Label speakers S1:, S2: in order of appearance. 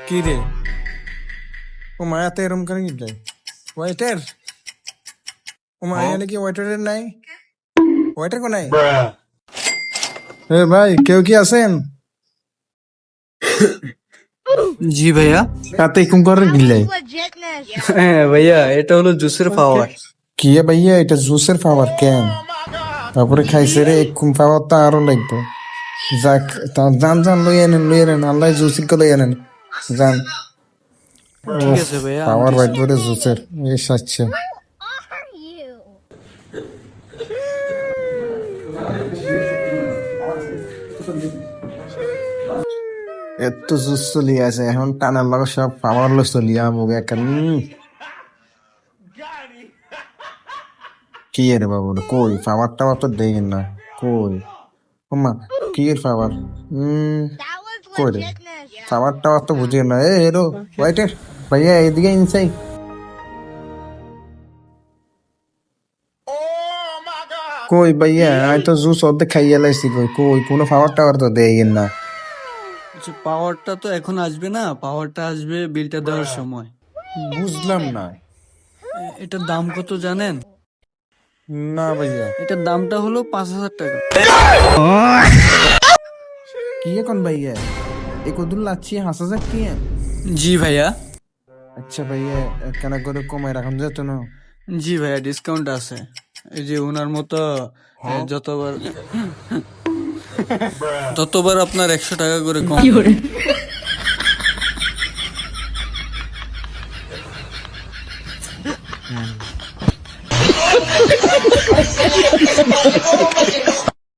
S1: কি রে? ও মায়াতে এরম করে কি যায়? ওয়েটার, ও মায়া কি ওয়েটারের নাই? ওয়েটার কো নাই? এ ভাই, কেউ কি আছেন?
S2: জি ভাইয়া।
S1: রাতে এরকম করে গিলাই।
S2: হ্যাঁ ভাইয়া, এটা হলো জুসের পাওয়ার।
S1: কি এ ভাইয়া, এটা জুসের পাওয়ার কেন? তারপরে খাইছে রে, এরকম পাওয়ার তো আরো লাগবে। যাক, যান যান, লই আনেন, আল্লাহ জুসি করে লই আনেন। যান।
S2: ঠিক আছে ভাইয়া,
S1: পাওয়ার বাইট
S2: আনতেছি।
S1: করে জুসের এস আসছে। এত জুস চলি আছে এখন, টানার লগে সব পাওয়ার লো চলিয়া মুখ এখন। কি রে বাবু, কই পাওয়ার টাওয়ার তো দেই না, কই ওমা, কি এর পাওয়ার? কই রে পাওয়ার টাওয়ার তো বুঝি না। এ হেরো ওয়াইটার, ভাইয়া এদিকে ইনসাই। কই ভাইয়া, আমি তো জুস অর্ধেক খাইয়া লাইছি, কই কই কোনো পাওয়ার টাওয়ার তো দেই না।
S2: আচ্ছা, পাওয়ারটা তো এখন আসবে না, পাওয়ারটা আসবে বিলটা দেওয়ার সময়।
S1: বুঝলাম না।
S2: এটার দাম কত জানেন?
S1: না ভাইয়া।
S2: এটার দামটা হলো 5,000 টাকা।
S1: কি এখন ভাইয়া, এ কদুল লাচ্ছি 5,000 কি?
S2: জি ভাইয়া।
S1: আচ্ছা ভাইয়া, কেন করে কমাই রাখুন যেত না?
S2: জি ভাইয়া, ডিসকাউন্ট আছে। এই যে ওনার মতো যতবার ততবার আপনার 100 টাকা করে কম।